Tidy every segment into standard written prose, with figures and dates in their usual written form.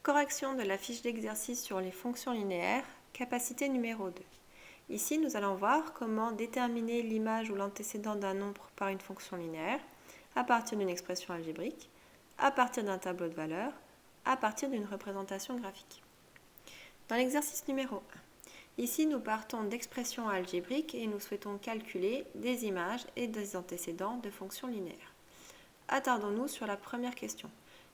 Correction de la fiche d'exercice sur les fonctions linéaires, capacité numéro 2. Ici, nous allons voir comment déterminer l'image ou l'antécédent d'un nombre par une fonction linéaire à partir d'une expression algébrique, à partir d'un tableau de valeurs, à partir d'une représentation graphique. Dans l'exercice numéro 1, ici nous partons d'expressions algébriques et nous souhaitons calculer des images et des antécédents de fonctions linéaires. Attardons-nous sur la première question.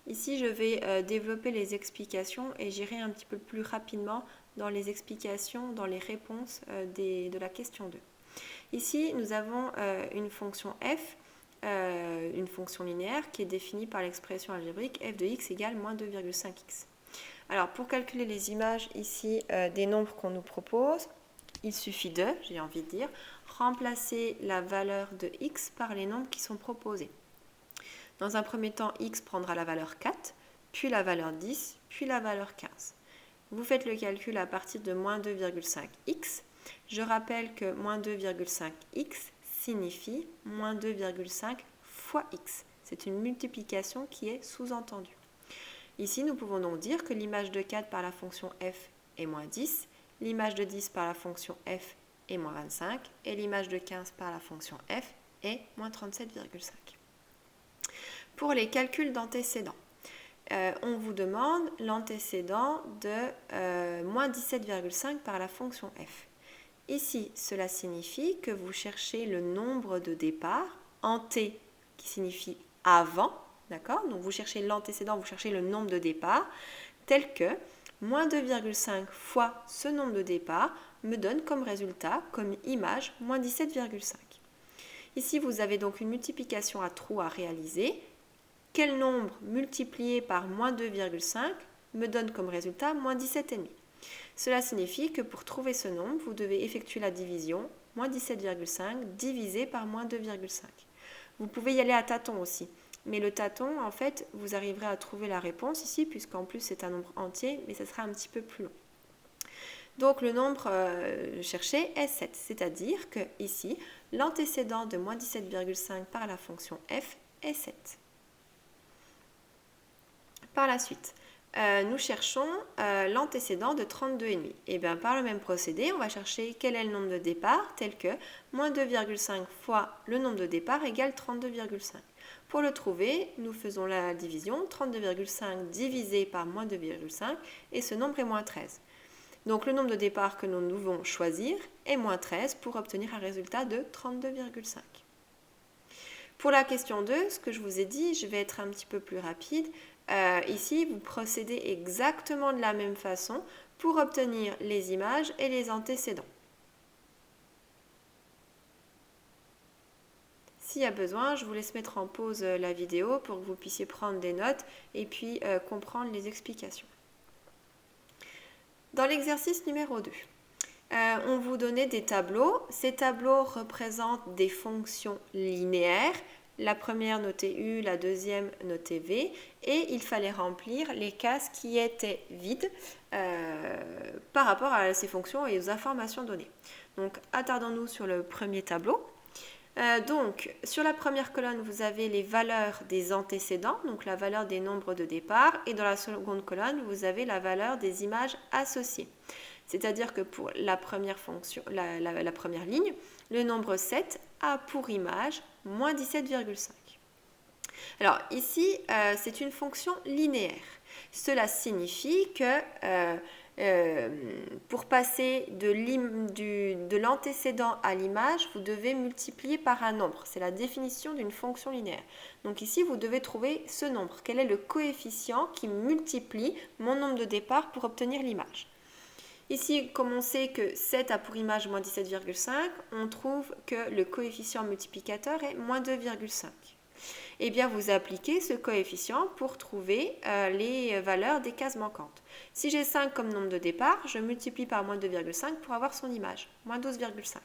Ici, je vais développer les explications et j'irai un petit peu plus rapidement dans les explications, dans les réponses de la question 2. Ici, nous avons une fonction f, une fonction linéaire qui est définie par l'expression algébrique f de x égale moins 2,5x. Alors, pour calculer les images ici des nombres qu'on nous propose, il suffit de, j'ai envie de dire, remplacer la valeur de x par les nombres qui sont proposés. Dans un premier temps, x prendra la valeur 4, puis la valeur 10, puis la valeur 15. Vous faites le calcul à partir de moins 2,5x. Je rappelle que moins 2,5x signifie moins 2,5 fois x. C'est une multiplication qui est sous-entendue. Ici, nous pouvons donc dire que l'image de 4 par la fonction f est moins 10, l'image de 10 par la fonction f est moins 25, et l'image de 15 par la fonction f est moins 37,5. Pour les calculs d'antécédents, on vous demande l'antécédent de moins 17,5 par la fonction f. Ici, cela signifie que vous cherchez le nombre de départ, anté qui signifie avant, d'accord? Donc vous cherchez l'antécédent, vous cherchez le nombre de départ, tel que moins 2,5 fois ce nombre de départ me donne comme résultat, comme image, moins 17,5. Ici, vous avez donc une multiplication à trous à réaliser. Quel nombre multiplié par moins 2,5 me donne comme résultat moins 17,5. Cela signifie que pour trouver ce nombre, vous devez effectuer la division moins 17,5 divisé par moins 2,5. Vous pouvez y aller à tâtons aussi, mais le tâton, en fait, vous arriverez à trouver la réponse ici, puisqu'en plus c'est un nombre entier, mais ça sera un petit peu plus long. Donc le nombre cherché est 7, c'est-à-dire que ici, l'antécédent de moins 17,5 par la fonction f est 7. Par la suite, nous cherchons l'antécédent de 32,5. Et bien par le même procédé, on va chercher quel est le nombre de départ, tel que moins 2,5 fois le nombre de départ égale 32,5. Pour le trouver, nous faisons la division, 32,5 divisé par moins 2,5, et ce nombre est moins 13. Donc le nombre de départ que nous devons choisir est moins 13 pour obtenir un résultat de 32,5. Pour la question 2, ce que je vous ai dit, je vais être un petit peu plus rapide. Ici, vous procédez exactement de la même façon pour obtenir les images et les antécédents. S'il y a besoin, je vous laisse mettre en pause la vidéo pour que vous puissiez prendre des notes et puis comprendre les explications. Dans l'exercice numéro 2, on vous donnait des tableaux. Ces tableaux représentent des fonctions linéaires. La première notée U, la deuxième notée V, et il fallait remplir les cases qui étaient vides par rapport à ces fonctions et aux informations données. Donc, attardons-nous sur le premier tableau. Donc, sur la première colonne, vous avez les valeurs des antécédents, donc la valeur des nombres de départ, et dans la seconde colonne, vous avez la valeur des images associées. C'est-à-dire que pour la première fonction, la première ligne, le nombre 7 a pour image moins 17,5. Alors ici, c'est une fonction linéaire. Cela signifie que pour passer de l'antécédent à l'image, vous devez multiplier par un nombre. C'est la définition d'une fonction linéaire. Donc ici, vous devez trouver ce nombre. Quel est le coefficient qui multiplie mon nombre de départ pour obtenir l'image ? Ici, comme on sait que 7 a pour image moins 17,5, on trouve que le coefficient multiplicateur est moins 2,5. Eh bien, vous appliquez ce coefficient pour trouver les valeurs des cases manquantes. Si j'ai 5 comme nombre de départ, je multiplie par moins 2,5 pour avoir son image, moins 12,5.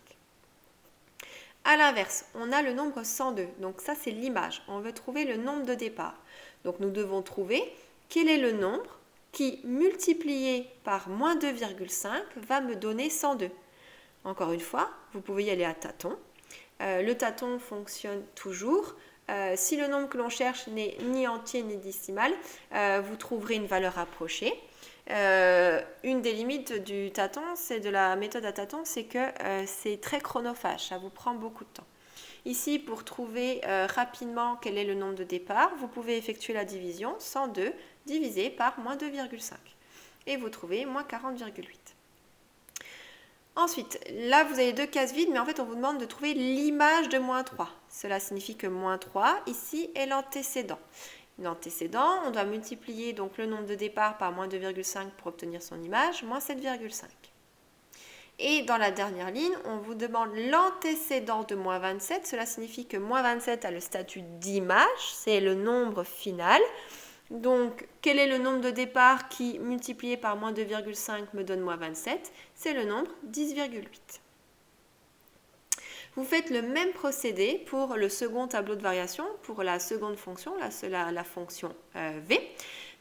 A l'inverse, on a le nombre 102, donc ça c'est l'image. On veut trouver le nombre de départ. Donc nous devons trouver quel est le nombre qui, multiplié par moins 2,5, va me donner 102. Encore une fois, vous pouvez y aller à tâtons. Le tâton fonctionne toujours Si le nombre que l'on cherche n'est ni entier ni décimal, vous trouverez une valeur approchée. Une des limites du tâton, c'est de la méthode à tâton, c'est que c'est très chronophage, ça vous prend beaucoup de temps. Ici, pour trouver rapidement quel est le nombre de départ, vous pouvez effectuer la division 102 divisé par moins 2,5 et vous trouvez moins 40,8. Ensuite, là vous avez deux cases vides, mais en fait on vous demande de trouver l'image de moins 3. Cela signifie que moins 3 ici est l'antécédent. L'antécédent, on doit multiplier donc le nombre de départ par moins 2,5 pour obtenir son image, moins 7,5. Et dans la dernière ligne, on vous demande l'antécédent de moins 27. Cela signifie que moins 27 a le statut d'image, c'est le nombre final. Donc, quel est le nombre de départ qui, multiplié par moins 2,5, me donne moins 27? C'est le nombre 10,8. Vous faites le même procédé pour le second tableau de variation, pour la seconde fonction, la fonction V.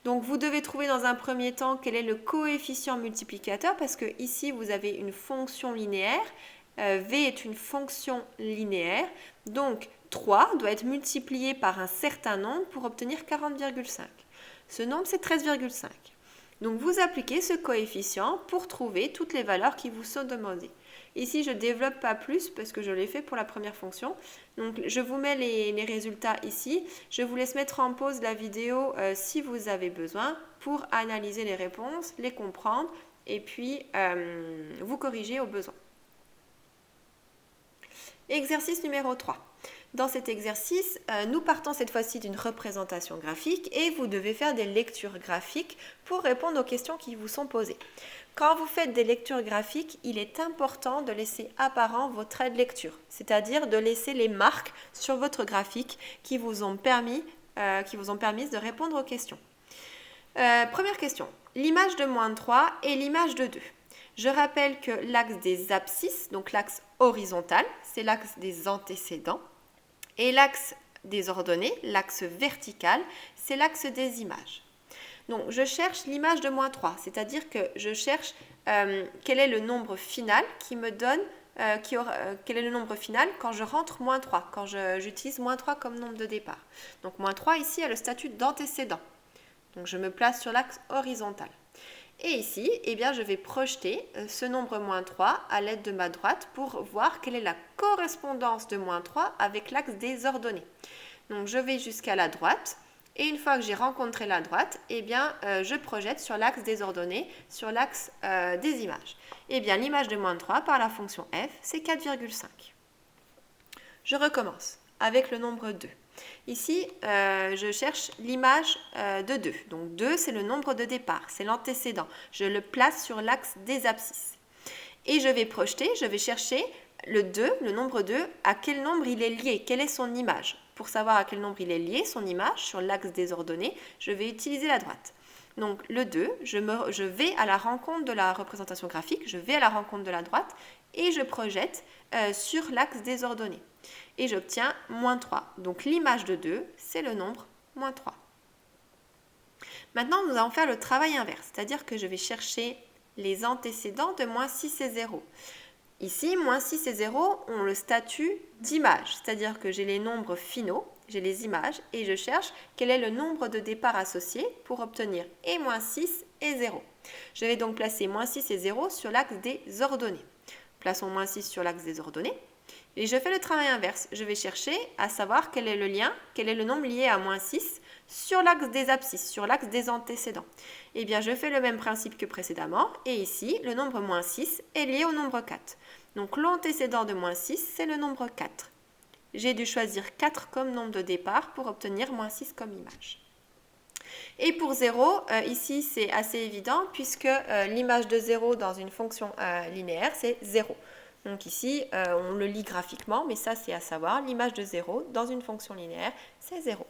Donc, vous devez trouver dans un premier temps quel est le coefficient multiplicateur, parce que ici, vous avez une fonction linéaire. V est une fonction linéaire. Donc, 3 doit être multiplié par un certain nombre pour obtenir 40,5. Ce nombre, c'est 13,5. Donc, vous appliquez ce coefficient pour trouver toutes les valeurs qui vous sont demandées. Ici, je ne développe pas plus parce que je l'ai fait pour la première fonction. Donc, je vous mets les résultats ici. Je vous laisse mettre en pause la vidéo si vous avez besoin pour analyser les réponses, les comprendre et puis vous corriger au besoin. Exercice numéro 3. Dans cet exercice, nous partons cette fois-ci d'une représentation graphique et vous devez faire des lectures graphiques pour répondre aux questions qui vous sont posées. Quand vous faites des lectures graphiques, il est important de laisser apparent vos traits de lecture, c'est-à-dire de laisser les marques sur votre graphique qui vous ont permis de répondre aux questions. Première question, l'image de moins 3 et l'image de 2. Je rappelle que l'axe des abscisses, donc l'axe horizontal, c'est l'axe des antécédents. Et l'axe des ordonnées, l'axe vertical, c'est l'axe des images. Donc, je cherche l'image de moins 3, c'est-à-dire que je cherche quel est le nombre final qui me donne, quel est le nombre final quand je rentre moins 3, quand j'utilise moins 3 comme nombre de départ. Donc, moins 3 ici a le statut d'antécédent. Donc, je me place sur l'axe horizontal. Et ici, eh bien, je vais projeter ce nombre moins 3 à l'aide de ma droite pour voir quelle est la correspondance de moins 3 avec l'axe des ordonnées. Donc, je vais jusqu'à la droite et une fois que j'ai rencontré la droite, eh bien, je projette sur l'axe des ordonnées, sur l'axe des images. Eh bien, l'image de moins 3 par la fonction f, c'est 4,5. Je recommence avec le nombre 2. Ici, je cherche l'image de 2. Donc 2, c'est le nombre de départ, c'est l'antécédent. Je le place sur l'axe des abscisses. Et je vais projeter, je vais chercher le 2, le nombre 2, à quel nombre il est lié, quelle est son image. Pour savoir à quel nombre il est lié, son image, sur l'axe des ordonnées, je vais utiliser la droite. Donc le 2, je vais à la rencontre de la représentation graphique, je vais à la rencontre de la droite et je projette sur l'axe des ordonnées. Et j'obtiens moins 3. Donc l'image de 2, c'est le nombre moins 3. Maintenant, nous allons faire le travail inverse, c'est-à-dire que je vais chercher les antécédents de moins 6 et 0. Ici, moins 6 et 0 ont le statut d'image, c'est-à-dire que j'ai les nombres finaux, j'ai les images, et je cherche quel est le nombre de départs associés pour obtenir et moins 6 et 0. Je vais donc placer moins 6 et 0 sur l'axe des ordonnées. Plaçons moins 6 sur l'axe des ordonnées. Et je fais le travail inverse. Je vais chercher à savoir quel est le lien, quel est le nombre lié à moins 6 sur l'axe des abscisses, sur l'axe des antécédents. Eh bien, je fais le même principe que précédemment. Et ici, le nombre moins 6 est lié au nombre 4. Donc, l'antécédent de moins 6, c'est le nombre 4. J'ai dû choisir 4 comme nombre de départ pour obtenir moins 6 comme image. Et pour 0, ici, c'est assez évident puisque l'image de 0 dans une fonction linéaire, c'est 0. Donc ici, on le lit graphiquement, mais ça c'est à savoir, l'image de 0 dans une fonction linéaire, c'est 0.